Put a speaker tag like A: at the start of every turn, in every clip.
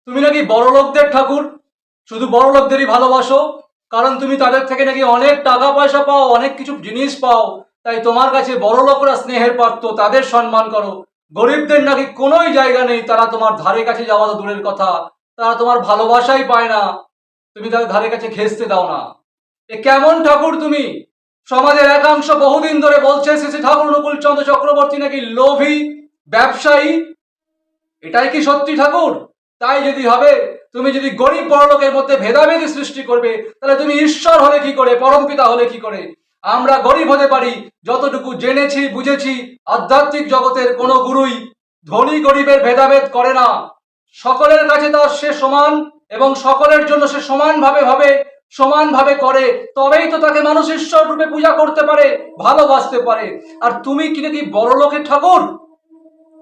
A: তুমি নাকি বড় লোকদের ঠাকুর, শুধু বড় লোকদেরই ভালোবাসো, কারণ তুমি তাদের থেকে নাকি অনেক টাকা পয়সা পাও, অনেক কিছু জিনিস পাও, তাই তোমার কাছে বড় লোকরা স্নেহের পাত্র, তাদের সম্মান করো। গরিবদের নাকি কোনোই জায়গা নেই, তারা তোমার ধারে কাছে যাওয়া তো দূরের কথা, তারা তোমার ভালোবাসাই পায় না, তুমি তাদের ধারে কাছে ঘেঁষতে দাও না। এ কেমন ঠাকুর তুমি? সমাজের একাংশ বহুদিন ধরে বলছে শ্রী শ্রী ঠাকুর অনুকূল চন্দ্র চক্রবর্তী নাকি লোভী, ব্যবসায়ী। এটাই কি সত্যি ঠাকুর? তাই যদি হবে, তুমি যদি গরিব বড়লোকের মধ্যে ভেদাভেদি সৃষ্টি করবে, তাহলে তুমি ঈশ্বর হলে কি করে, পরমপিতা হলে কি করে? আমরা গরিব হতে পারি, যতটুকু জেনেছি বুঝেছি, আধ্যাত্মিক জগতের কোনো গুরুই ধনী গরিবের ভেদাভেদ করে না। সকলের কাছে তার সে সমান, এবং সকলের জন্য সে সমানভাবে করে, তবেই তো তাকে মানুষ ঈশ্বর রূপে পূজা করতে পারে, ভালোবাসতে পারে। আর তুমি কি নাকি বড় লোকের ঠাকুর?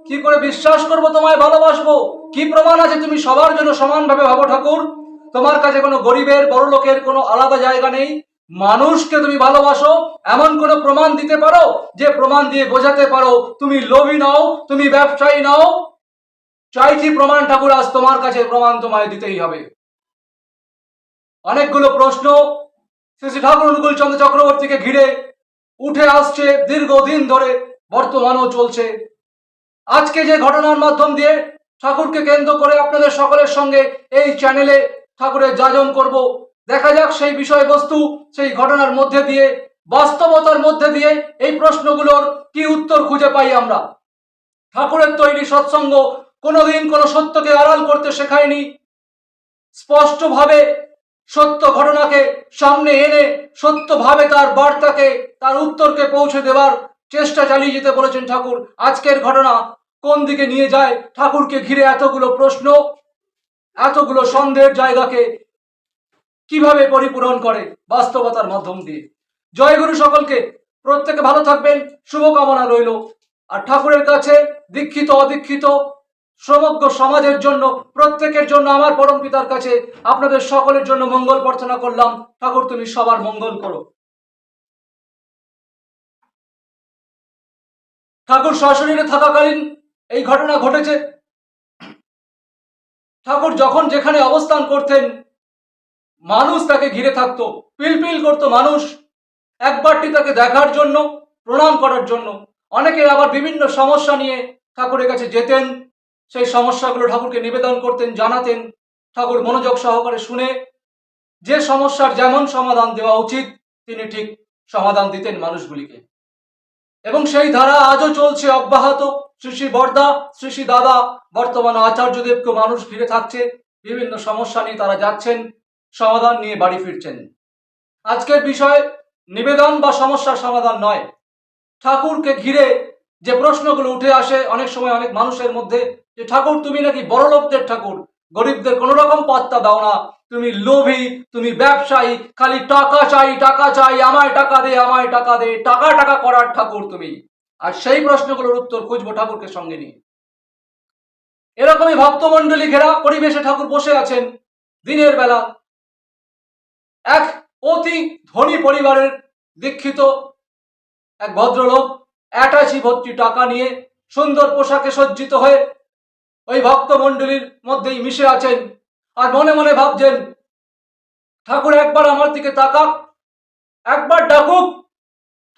A: কি করে বিশ্বাস করবো তোমায় ভালোবাসবো? কি প্রমাণ আছে তুমি সবার জন্য সমানভাবে ভাবো ঠাকুর? তোমার কাছে কোনো গরিবের বড় লোকের কোনো আলাদা জায়গা নেই। মানুষকে তুমি ভালোবাসো, এমন কোনো প্রমাণ দিতে পারো যে প্রমাণ দিয়ে বোঝাতে পারো তুমি লোভী নও, তুমি ব্যবসায়ী নও? চাইছি প্রমাণ ঠাকুর, আজ তোমার কাছে প্রমাণ তোমায় দিতেই হবে। অনেকগুলো প্রশ্ন শ্রী শ্রী ঠাকুর অনুকূল চন্দ্র চক্রবর্তীকে ঘিরে উঠে আসছে দীর্ঘদিন ধরে, বর্তমানেও চলছে। আজকে যে ঘটনার মাধ্যম দিয়ে ঠাকুরকে কেন্দ্র করে আপনাদের সকলের সঙ্গে এই চ্যানেলে ঠাকুরের যাজন করব, দেখা যাক সেই বিষয়বস্তু, সেই ঘটনার মধ্যে দিয়ে, বাস্তবতার মধ্যে দিয়ে এই প্রশ্নগুলোর কি উত্তর খুঁজে পাই আমরা। ঠাকুরের তৈরি সৎসঙ্গ কোনোদিন কোনো সত্যকে আড়াল করতে শেখায়নি। স্পষ্টভাবে সত্য ঘটনাকে সামনে এনে সত্যভাবে তার বার্তাকে, তার উত্তরকে পৌঁছে দেওয়ার চেষ্টা চালিয়ে যেতে বলেছেন ঠাকুর। আজকের ঘটনা কোন দিকে নিয়ে যায়, ঠাকুরকে ঘিরে এতগুলো প্রশ্ন, এতগুলো সন্দেহের জায়গাকে কিভাবে পরিপূরণ করে বাস্তবতার মাধ্যম দিয়ে। জয় গুরু সকলকে, প্রত্যেকে ভালো থাকবেন, শুভকামনা রইল। আর ঠাকুরের কাছে দীক্ষিত অদীক্ষিত সমগ্র সমাজের জন্য, প্রত্যেকের জন্য, আমার পরম পিতার কাছে আপনাদের সকলের জন্য মঙ্গল প্রার্থনা করলাম। ঠাকুর তুমি সবার মঙ্গল করো। ঠাকুর সশরীরে থাকাকালীন এই ঘটনা ঘটেছে। ঠাকুর যখন যেখানে অবস্থান করতেন, মানুষ তাকে ঘিরে থাকতো, পিলপিল করতো মানুষ একবারটি তাকে দেখার জন্য, প্রণাম করার জন্য। অনেকে আবার বিভিন্ন সমস্যা নিয়ে ঠাকুরের কাছে যেতেন, সেই সমস্যাগুলো ঠাকুরকে নিবেদন করতেন, জানাতেন। ঠাকুর মনোযোগ সহকারে শুনে যে সমস্যার যেমন সমাধান দেওয়া উচিত তিনি ঠিক সমাধান দিতেন মানুষগুলিকে। এবং সেই ধারা আজও চলছে অব্যাহত। শ্রী শ্রী বরদা, শ্রী শ্রী দাদা, বর্তমান আচার্যদেবকে মানুষ ঘিরে থাকছে, বিভিন্ন সমস্যা নিয়ে তারা যাচ্ছেন, সমাধান নিয়ে বাড়ি ফিরছেন। আজকের বিষয় নিবেদন বা সমস্যার সমাধান নয়। ঠাকুরকে ঘিরে যে প্রশ্নগুলো উঠে আসে অনেক সময় অনেক মানুষের মধ্যে, যে ঠাকুর তুমি নাকি বড় লোকদের ঠাকুর, গরিবদের কোনো রকম পাত্তা দাও না, তুমি লোভী, তুমি ব্যবসায়ী, খালি টাকা চাই টাকা চাই, আমায় টাকা দে আমায় টাকা দে, টাকা টাকা করার ঠাকুর তুমি। আর সেই প্রশ্নগুলোর উত্তর খুঁজবো ঠাকুরকে সঙ্গে নিয়ে। এরকমই ভক্তমণ্ডলী ঘেরা পরিবেশে ঠাকুর বসে আছেন দিনের বেলা। এক অতি ধনী পরিবারের দীক্ষিত এক ভদ্রলোক অ্যাটাচি ভর্তি টাকা নিয়ে সুন্দর পোশাকে সজ্জিত হয়ে ওই ভক্তমণ্ডলীর মধ্যেই মিশে আছেন। আর মনে মনে ভাবছেন, ঠাকুর একবার আমার দিকে তাকাক, একবার ডাকুক,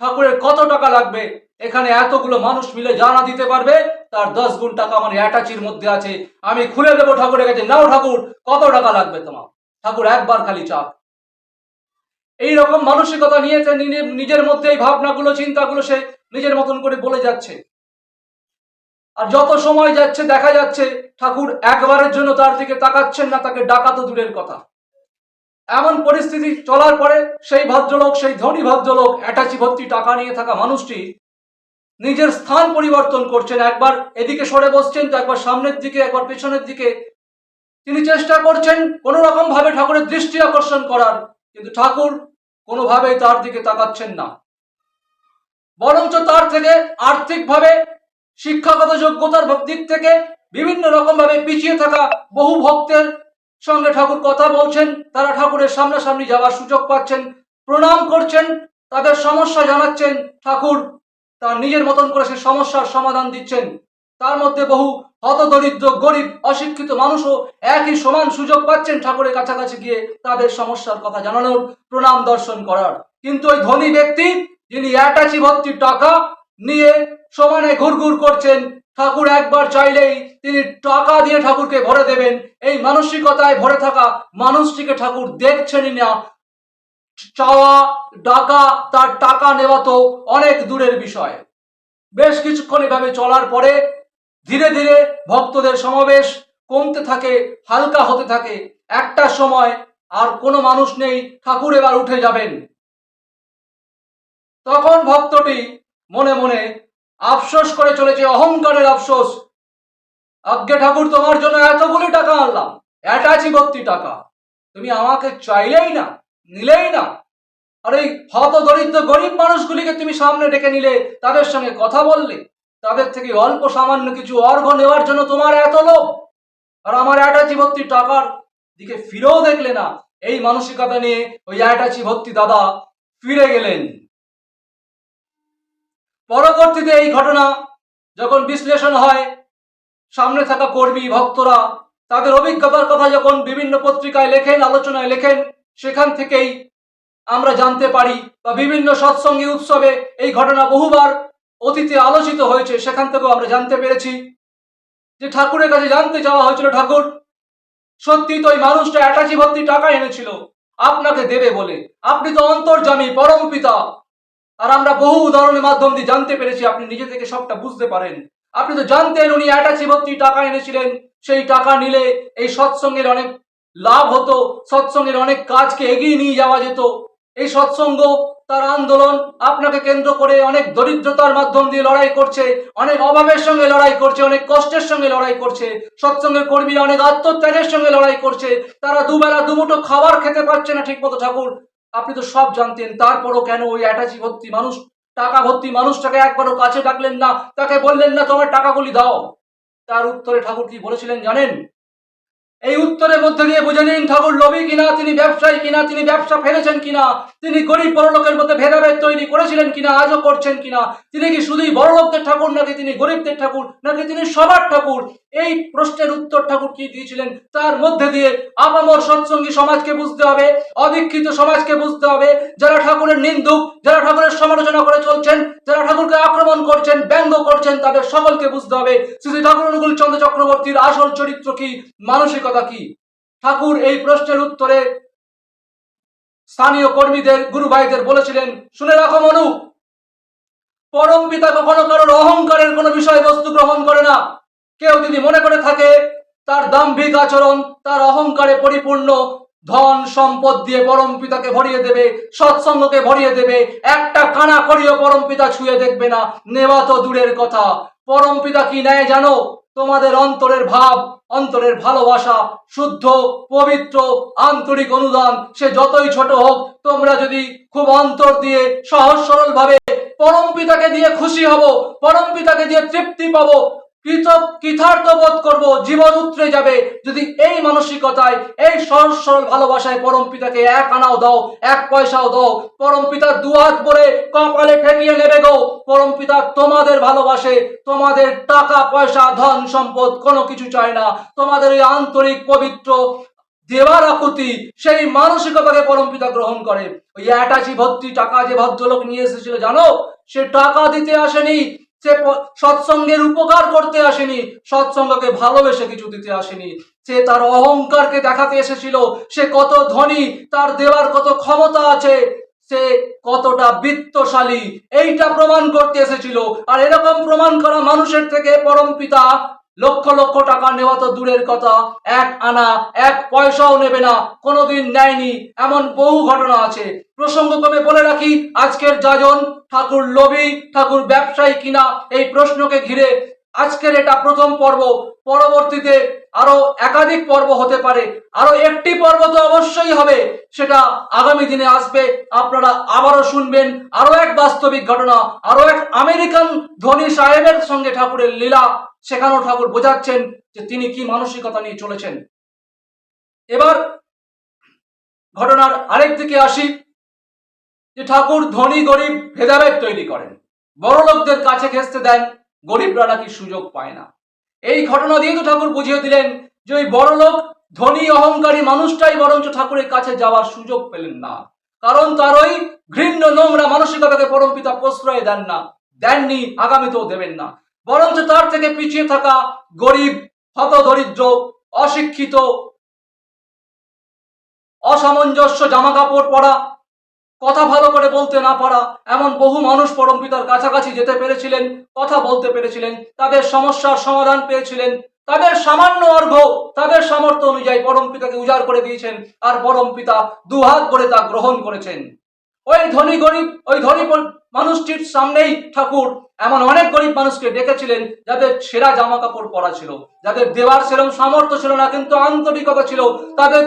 A: ঠাকুরের কত টাকা লাগবে, এখানে এতগুলো মানুষ মিলে জানা দিতে পারবে তার 10 গুণ টাকা আমার অ্যাটাচির মধ্যে আছে, আমি খুলে দেবো ঠাকুরের কাছে, নাও ঠাকুর কত টাকা লাগবে তোমার, ঠাকুর একবার খালি চাপ। এইরকম মানসিকতা নিয়ে নিজের মধ্যে এই ভাবনাগুলো, চিন্তাগুলো সে নিজের মতন করে বলে যাচ্ছে। আর যত সময় যাচ্ছে দেখা যাচ্ছে ঠাকুর একবারের জন্য তার দিকে তাকাচ্ছেন না, তাকে ডাকা তো দূরের কথা। এমন পরিস্থিতি চলার পরে সেই ভদ্রলোক, সেই ধনী ভদ্রলোক, অ্যাটাচি ভর্তি টাকা নিয়ে থাকা মানুষটি নিজের স্থান পরিবর্তন করছেন। একবার এদিকে সরে বসছেন, তো একবার সামনের দিকে, একবার পেছনের দিকে। তিনি চেষ্টা করছেন কোনো রকম ভাবে ঠাকুরের দৃষ্টি আকর্ষণ করার, কিন্তু ঠাকুর কোনোভাবেই তার দিকে তাকাচ্ছেন না। বরঞ্চ তার থেকে আর্থিকভাবে, শিক্ষাগত যোগ্যতার দিক থেকে বিভিন্ন রকম ভাবে পিছিয়ে থাকা বহু ভক্তের সঙ্গে ঠাকুর কথা বলছেন। তারা ঠাকুরের সামনাসামনি যাওয়ার সুযোগ পাচ্ছেন, প্রণাম করছেন, তাদের সমস্যা জানাচ্ছেন। ঠাকুর তার নিজের মতন করে সে সমস্যার সমাধান দিচ্ছেন। তার মধ্যে বহু হতদরিদ্র গরিব অশিক্ষিত মানুষও একই সমান সুযোগ পাচ্ছেন ঠাকুরের কাছাকাছি গিয়ে তাদের সমস্যার কথা জানানোর, প্রণাম দর্শন করার। কিন্তু ওই ধনী ব্যক্তি যিনি অ্যাটাচি ভর্তি টাকা নিয়ে সমানে ঘুরঘুর করছেন, ঠাকুর একবার চাইলেই তিনি টাকা দিয়ে ঠাকুরকে ভরে দেবেন, এই মানসিকতায় ভরে থাকা মানুষটিকে ঠাকুর দেখছেনই না। চাওয়া ডাকা, তার টাকা নেওয়া তো অনেক দূরের বিষয়। বেশ কিছুক্ষণ এভাবে চলার পরে ধীরে ধীরে ভক্তদের সমাবেশ কমতে থাকে, হালকা হতে থাকে। একটা সময় আর কোনো মানুষ নেই, ঠাকুর এবার উঠে যাবেন। তখন ভক্তটি মনে মনে আফসোস করে চলেছে, অহংকারের আফসোস। আজ্ঞে ঠাকুর, তোমার জন্য এতগুলি টাকা আনলাম, অ্যাটাচি ভর্তি টাকা, তুমি আমাকে চাইলেই না, নিলেই না। আর এই হত দরিদ্র গরিব মানুষগুলিকে তুমি সামনে ডেকে নিলে, তাদের সঙ্গে কথা বললে, তাদের থেকে অল্প সামান্য কিছু অর্ঘ্য নেওয়ার জন্য তোমার এত লোভ, আর আমার অ্যাটাচি ভর্তি টাকার দিকে ফিরেও দেখলে না। এই মানসিকতা নিয়ে ওই অ্যাটাচি ভর্তি দাদা ফিরে গেলেন। পরবর্তীতে এই ঘটনা যখন বিশ্লেষণ হয়, সামনে থাকা কর্মী ভক্তরা তাদের অভিজ্ঞতার কথা যখন বিভিন্ন পত্রিকায় লেখেন, আলোচনায় লেখেন, সেখান থেকেই আমরা জানতে পারি, বা বিভিন্ন সৎসঙ্গী উৎসবে এই ঘটনা বহুবার অতীতে আলোচিত হয়েছে, সেখান থেকেও আমরা জানতে পেরেছি যে ঠাকুরের কাছে জানতে চাওয়া হয়েছিল, ঠাকুর সত্যি তো ওই মানুষটা অ্যাটাচি ভর্তি টাকা এনেছিল আপনাকে দেবে বলে, আপনি তো অন্তর্যামী পরম পিতা। আর আমরা বহু উদাহরণের মাধ্যম দিয়ে জানতে পেরেছি, আপনি নিজে থেকে সবটা বুঝতে পারেন। আপনি তো জানতেন উনি অ্যাটাচি ভর্তি টাকা এনেছিলেন, সেই টাকা নিলে এই সৎসঙ্গের অনেক লাভ হতো, সৎসঙ্গের অনেক কাজকে এগিয়ে নিয়ে যাওয়া যেত। এই সৎসঙ্গ, তার আন্দোলন আপনাকে কেন্দ্র করে অনেক দরিদ্রতার মাধ্যম দিয়ে লড়াই করছে, অনেক অভাবের সঙ্গে লড়াই করছে, অনেক কষ্টের সঙ্গে লড়াই করছে। সৎসঙ্গের কর্মীরা অনেক আত্মত্যাগের সঙ্গে লড়াই করছে, তারা দুবেলা দুমুঠো খাবার খেতে পারছে না ঠিক মতো। ঠাকুর, আপনি তো সব জানতেন, তারপরও কেন ওই অ্যাটাচি ভর্তি মানুষ, টাকা ভর্তি মানুষটাকে একবারও কাছে ডাকলেন না, তাকে বললেন না তোমার টাকাগুলি দাও? তার উত্তরে ঠাকুর কি বলেছিলেন জানেন? এই উত্তরের মধ্যে দিয়ে বুঝে নিন ঠাকুর লোভী কিনা, তিনি ব্যবসায়ী কিনা, তিনি ব্যবসা ফেলেছেন কিনা, তিনি গরিব বড়লোকের মধ্যে ভেদাভেদ তৈরি করেছিলেন কিনা, আজও করছেন কিনা, তিনি কি শুধুই বড়লোকদের ঠাকুর, নাকি তিনি গরিবদের ঠাকুর, নাকি তিনি সবার ঠাকুর? এই প্রশ্নের উত্তর ঠাকুর কি দিয়েছিলেন, তার মধ্যে দিয়ে আপামর সৎসঙ্গী সমাজকে বুঝতে হবে, অদীক্ষিত সমাজকে বুঝতে হবে, যারা ঠাকুরের নিন্দুক, যারা ঠাকুরের সমালোচনা করে চলছেন, যারা ঠাকুরকে আক্রমণ করছেন, ব্যঙ্গ করছেন, তাদের সকলকে বুঝতে হবে শ্রী ঠাকুর অনুকূল চন্দ্র চক্রবর্তীর আসল চরিত্র কি, মানসিকতা কি। ঠাকুর এই প্রশ্নের উত্তরে স্থানীয় কর্মীদের, গুরু ভাইদের বলেছিলেন, শুনে রাখো মনু, পরম পিতা কখনো কারোর অহংকারের কোনো বিষয়বস্তু গ্রহণ করে না। কেউ যদি মনে করে থাকে তার দাম্ভিক আচরণ, তার অহংকারে পরিপূর্ণ ধন সম্পদ দিয়ে পরম পিতাকে ভরিয়ে দেবে, সৎসঙ্গকে ভরিয়ে দেবে, একটা কানা করিও পরম পিতা ছুঁয়ে দেখবে না, নেওয়া তো দূরের কথা। পরম পিতা কি নেয় জানো? তোমাদের অন্তরের ভাব, অন্তরের ভালোবাসা, শুদ্ধ পবিত্র আন্তরিক অনুদান, সে যতই ছোট হোক, তোমরা যদি খুব অন্তর দিয়ে সহজ সরল ভাবে পরম পিতাকে দিয়ে খুশি হব, পরম পিতাকে দিয়ে তৃপ্তি পাবো, কৃতার্থ বোধ করবো, জীবন উতরে যাবে যদি এই মানসিকতায়, এই সহজ সরল ভালোবাসায় পরম পিতাকে এক আনাও দাও, এক পয়সাও দাও, পরম পিতার দুহাত ভরে কপালে ঠেকিয়ে নেবে গো। পরম পিতা তোমাদের ভালোবাসে, তোমাদের টাকা পয়সা ধন সম্পদ কোনো কিছু চায় না, তোমাদের এই আন্তরিক পবিত্র দেবার আকুতি, সেই মানসিকতাকে পরম পিতা গ্রহণ করে। ওই অ্যাটাচি ভর্তি টাকা যে ভদ্রলোক নিয়ে এসেছিল জানো, সে টাকা দিতে আসেনি, সে সৎসঙ্গের উপকার করতে আসেনি, সৎসঙ্গকে ভালোবেসে কিছু দিতে আসেনি, সে তার অহংকারকে দেখাতে এসেছিল সে কত ধনী, তার দেওয়ার কত ক্ষমতা আছে, সে কতটা বিত্তশালী, এইটা প্রমাণ করতে এসেছিল। আর এরকম প্রমাণ করা মানুষের থেকে পরম পিতা লক্ষ লক্ষ টাকা নেওয়া তো দূরের কথা, এক আনা এক পয়সাও নেবে না, কোনোদিন নেয়নি, এমন বহু ঘটনা আছে। প্রসঙ্গক্রমে বলে রাখি, আজকের যাজন ঠাকুর লোভী, ঠাকুর ব্যবসায়ী কিনা, এই প্রশ্নকে ঘিরে আজকের এটা প্রথম পর্ব। পরবর্তীতে আরো একাধিক পর্ব হতে পারে, আরো একটি পর্ব তো অবশ্যই হবে, সেটা আগামী দিনে আসবে। আপনারা আবারও শুনবেন আরো এক বাস্তবিক ঘটনা, আরো এক আমেরিকান ধনী সাহেবের সঙ্গে ঠাকুরের লীলা। সেখানেও ঠাকুর বোঝাচ্ছেন যে তিনি কি মানসিকতা নিয়ে চলেছেন। এবার ঘটনার আরেক দিকে আসি, যে ঠাকুর ধনী গরিব ভেদাভেদ তৈরি করেন, বড় লোকদের কাছে ঘেঁষতে দেন, গরিবরা নাকি সুযোগ পায় না। এই ঘটনা দিয়ে তো ঠাকুর বুঝিয়ে দিলেন যে ওই বড় লোক ধনী অহংকারী মানুষটাই বরঞ্চ ঠাকুরের কাছে যাওয়ার সুযোগ পেলেন না, কারণ তার ওই ঘৃণ্য নোংরা মানসিকতাকে পরমপিতা প্রশ্রয় দেননি, আগামীতেও দেবেন না। বরঞ্চ তার থেকে পিছিয়ে থাকা গরিব, হতদরিদ্র, অশিক্ষিত, অসামঞ্জস্য জামা কাপড় পরা, কথা ভালো করে বলতে না পারা এমন বহু মানুষ পরমপিতার কাছাকাছি যেতে পেরেছিলেন, কথা বলতে পেরেছিলেন, তাদের সমস্যার সমাধান পেয়েছিলেন। তাদের সামান্য অর্ঘ্য, তাদের সামর্থ্য অনুযায়ী পরমপিতাকে উজাড় করে দিয়েছেন, আর পরমপিতা দুহাত ভরে তা গ্রহণ করেছেন। ওই ধনী মানুষটির সামনেই ঠাকুর এমন অনেক গরিব মানুষকে ডেকেছিলেন যাদের সেরা জামা কাপড় পরা ছিল, যাদের দেওয়ার সেরকম সামর্থ্য ছিল না, কিন্তু আন্তরিকতা ছিল। তাদের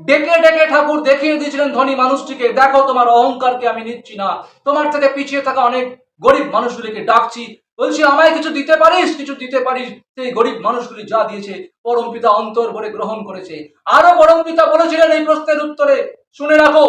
A: ডেকে ডেকে ঠাকুর দেখিয়ে দিয়েছিলেন ধনী মানুষটিকে, দেখো তোমার অহংকারকে আমি নিচ্ছি না, তোমার থেকে পিছিয়ে থাকা অনেক গরিব মানুষগুলিকে ডাকছি, বলছি আমায় কিছু দিতে পারিস। সেই গরিব মানুষগুলি যা দিয়েছে পরমপিতা অন্তর ভরে গ্রহণ করেছে। আরো পরমপিতা বলেছিলেন এই প্রশ্নের উত্তরে, শুনে রাখো,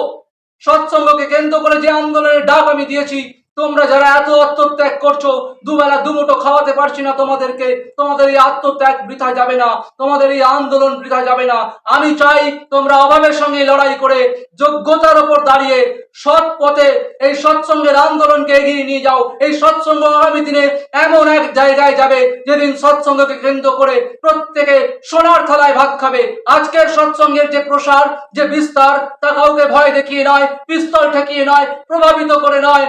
A: সৎসঙ্গকে কেন্দ্র করে যে আন্দোলনের ডাক আমি দিয়েছি, তোমরা যারা এত আত্মত্যাগ করছো, দুবেলা দুমুঠো খাওয়াতে পারছি না তোমাদেরকে, তোমাদের এই আত্মত্যাগ বৃথা যাবে না, তোমাদের এই আন্দোলন বৃথা যাবে না। আমি চাই তোমরা অভাবের সঙ্গে লড়াই করে যোগ্যতার উপর দাঁড়িয়ে সৎ পথে এই সৎসঙ্গের আন্দোলনকে এগিয়ে নিয়ে যাও। এই সৎসঙ্গ আগামী দিনে এমন এক জায়গায় যাবে যেদিন সৎসঙ্গকে কেন্দ্র করে প্রত্যেকে সোনার থালায় ভাত খাবে। আজকের সৎসঙ্গের যে প্রসার, যে বিস্তার, তা কাউকে ভয় দেখিয়ে নয়, পিস্তল ঠেকিয়ে নয়, প্রভাবিত করে নয়,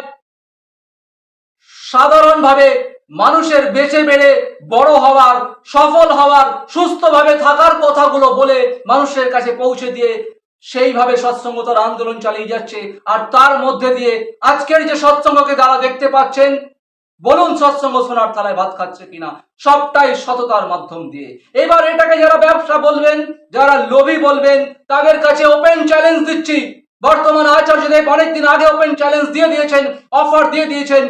A: সাধারণভাবে মানুষের বেঁচে বেড়ে বড় হওয়ার, সফল হওয়ার, সুস্থভাবে থাকার কথাগুলো বলে মানুষের কাছে পৌঁছে দিয়ে সেইভাবে সৎসঙ্গতার আন্দোলন চালিয়ে যাচ্ছে। আর তার মধ্যে দিয়ে আজকের যে সৎসঙ্গকে যারা দেখতে পাচ্ছেন, বলুন সৎসঙ্গ সোনার থালায় ভাত খাচ্ছে কিনা, সবটাই সততার মাধ্যম দিয়ে। এবার এটাকে যারা ব্যবসা বলবেন, যারা লোভী বলবেন, তাদের কাছে ওপেন চ্যালেঞ্জ দিচ্ছি। বর্তমান আচার্যদেব অনেকদিন আগে ওপেন চ্যালেঞ্জ দিয়ে দিয়েছেন, অফার দিয়ে দিয়েছেন।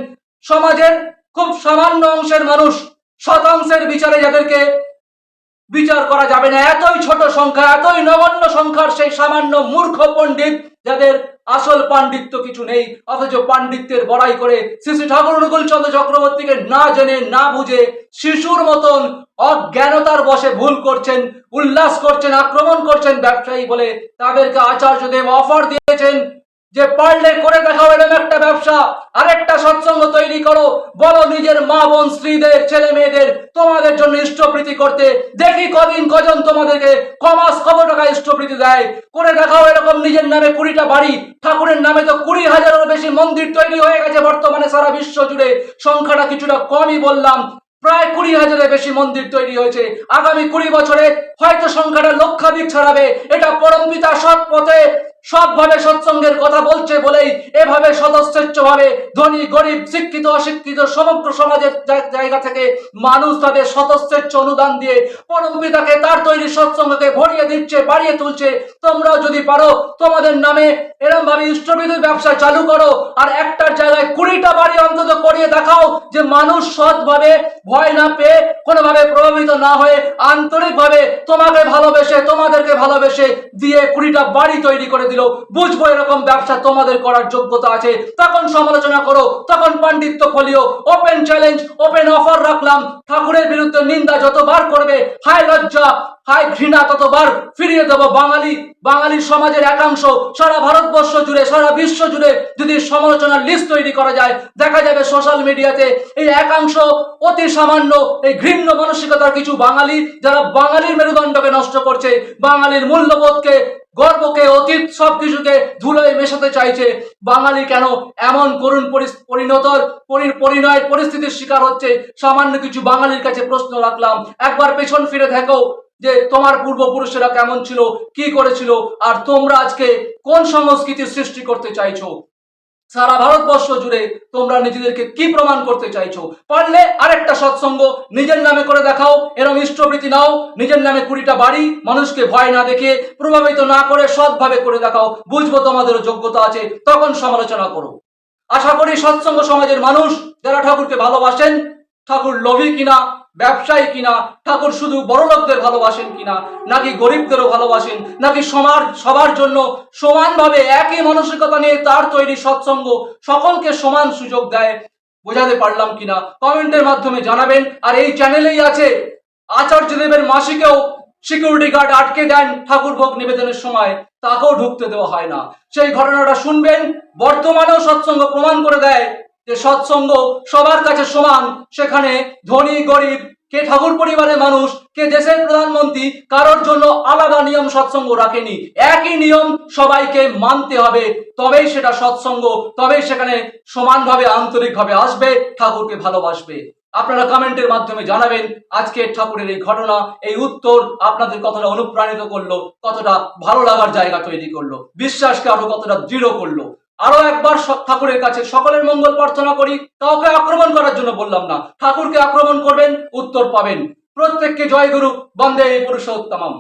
A: সমাজের খুব সামান্য অংশের মানুষ, শতাংশের বিচারে যাদেরকে বিচার করা যাবে না, এতই ছোট সংখ্যা, এতই নগণ্য সংখ্যার সেই সামান্য মূর্খ পণ্ডিত, যাদের আসল পাণ্ডিত্য কিছু নেই, অথচ পাণ্ডিত্যের বড়াই করে শ্রী শ্রী ঠাকুর অনুকূলচন্দ্র চক্রবর্তীকে না জেনে না বুঝে শিশুর মতন অজ্ঞানতার বশে ভুল করছেন, উল্লাস করছেন, আক্রমণ করছেন ব্যবসায়ী বলে। তাদেরকে আচার্যদেব অফার দিয়েছেন যে পারলে করে দেখাও এরকম একটা ব্যবসা, আরেকটা সৎসঙ্গ তৈরি করো, বলো নিজের মা বোন স্ত্রীদের, ছেলে মেয়েদের তোমাদের জন্য ইষ্টপ্রীতি করতে, দেখি কজন তোমাদেরকে কত টাকা ইষ্টপ্রীতি দেয়। করে দেখাও এরকম নিজের নামে 20টা বাড়ি, ঠাকুরের নামে তো 20,000-এরও বেশি মন্দির তৈরি হয়ে গেছে বর্তমানে সারা বিশ্ব জুড়ে। সংখ্যাটা কিছুটা কমই বললাম, প্রায় 20,000-এর বেশি মন্দির তৈরি হয়েছে। আগামী 20 বছরে হয়তো সংখ্যাটা লক্ষাধিক ছাড়াবে। এটা পরমপিতা সৎ পথে সবভাবে সৎসঙ্গের কথা বলছে বলেই এভাবে স্বতঃস্ফূর্তভাবে ধনী গরিব, শিক্ষিত অশিক্ষিত সমগ্র সমাজের জায়গা থেকে মানুষ তাদের স্বতঃস্ফূর্ত অনুদান দিয়ে পরমপিতাকে তার তৈরি সৎসঙ্গকে ভরিয়ে দিচ্ছে, বাড়িয়ে তুলছে। তোমরাও যদি পারো তোমাদের নামে এরকম ভাবে ইষ্টবিধির ব্যবসা চালু করো, আর একটার জায়গায় 20টা বাড়ি অন্তত করিয়ে দেখাও, যে মানুষ সৎভাবে, ভয় না পেয়ে, কোনোভাবে প্রভাবিত না হয়ে আন্তরিকভাবে তোমাকে ভালোবেসে, তোমাদেরকে ভালোবেসে দিয়ে 20টা বাড়ি তৈরি করে দিল। বুঝবো এরকম ব্যবসা তোমাদের করার যোগ্যতা আছে। তখন সমালোচনা করো, তখন পাণ্ডিত্য ফলিও। ওপেন চ্যালেঞ্জ, ওপেন অফার রাখলাম। ঠাকুরের বিরুদ্ধে নিন্দা যতবার করবে, হায় লজ্জা, হায় ঘৃণা, ততবার ফিরিয়ে দেব। বাঙালি সমাজের একাংশ সারা ভারতবর্ষ জুড়ে, সারা বিশ্ব জুড়ে যদি সমালোচনার লিস্ট তৈরি করা যায়, দেখা যাবে সোশ্যাল মিডিয়াতে এই একাংশ অতি সামান্য এই ঘৃণ্য মানসিকতার কিছু বাঙালি, যারা বাঙালির মেরুদণ্ডকে নষ্ট করছে, বাঙালির মূল্যবোধকে, গর্বকে, অতীত সবকিছুকে ধুলোয় মেশাতে চাইছে। বাঙালি কেন এমন করুণ পরিণয়ের পরিস্থিতির শিকার হচ্ছে? সামান্য কিছু বাঙালির কাছে প্রশ্ন রাখলাম, একবার পেছন ফিরে দেখো যে তোমার পূর্বপুরুষেরা কেমন ছিল, কি করেছিল, আর তোমরা আজকে কোন সংস্কৃতির সৃষ্টি করতে চাইছো। সারা ভারতবর্ষ জুড়ে তোমরা নিজেদেরকে কি প্রমাণ করতে চাইছো? পারলে আরেকটা সৎসঙ্গ নিজের নামে করে দেখাও, এরম ইষ্টপ্রীতি নাও, নিজের নামে 20টা বাড়ি, মানুষকে ভয় না দেখে, প্রভাবিত না করে সৎভাবে করে দেখাও। বুঝবো তোমাদেরও যোগ্যতা আছে, তখন সমালোচনা করো। আশা করি সৎসঙ্গ সমাজের মানুষ যারা ঠাকুরকে ভালোবাসেন, ঠাকুর লোভী কিনা, ব্যবসায়ী কিনা, ঠাকুর শুধু বড় লোকদের ভালোবাসেন কিনা, নাকি গরিবদেরও ভালোবাসেন, নাকি সবার জন্য সমানভাবে একই মানসিকতা নিয়ে তার তৈরি সৎসঙ্গ সকলকে সমান সুযোগ দেয়, বোঝাতে পারলাম কিনা কমেন্টের মাধ্যমে জানাবেন। আর এই চ্যানেলেই আছে আচার্যদেবের মাসিকেও সিকিউরিটি গার্ড আটকে দেন ঠাকুর ভোগ নিবেদনের সময়, তাকেও ঢুকতে দেওয়া হয় না। সেই ঘটনাটা শুনবেন। বর্তমানেও সৎসঙ্গ প্রমাণ করে দেয় যে সৎসঙ্গ সবার কাছে সমান। সেখানে ধনী গরিব, কে ঠাকুর পরিবারের মানুষ, কে দেশের প্রধানমন্ত্রী, কারোর জন্য আলাদা নিয়ম সৎসঙ্গ রাখেনি। একই নিয়ম সবাইকে মানতে হবে, তবেই সেটা সৎসঙ্গ, তবেই সেখানে সমানভাবে আন্তরিকভাবে আসবে, ঠাকুরকে ভালোবাসবে। আপনারা কমেন্টের মাধ্যমে জানাবেন আজকে ঠাকুরের এই ঘটনা, এই উত্তর আপনাদের কতটা অনুপ্রাণিত করলো, কতটা ভালো লাগার জায়গা তৈরি করলো, বিশ্বাসকে আরো কতটা দৃঢ় করলো। আরো একবার ঠাকুরের কাছে সকলের মঙ্গল প্রার্থনা করি। কাউকে আক্রমণ করার জন্য বললাম না, ঠাকুরকে আক্রমণ করবেন, উত্তর পাবেন। প্রত্যেককে জয় গুরু, বন্দে পুরুষোত্তমম।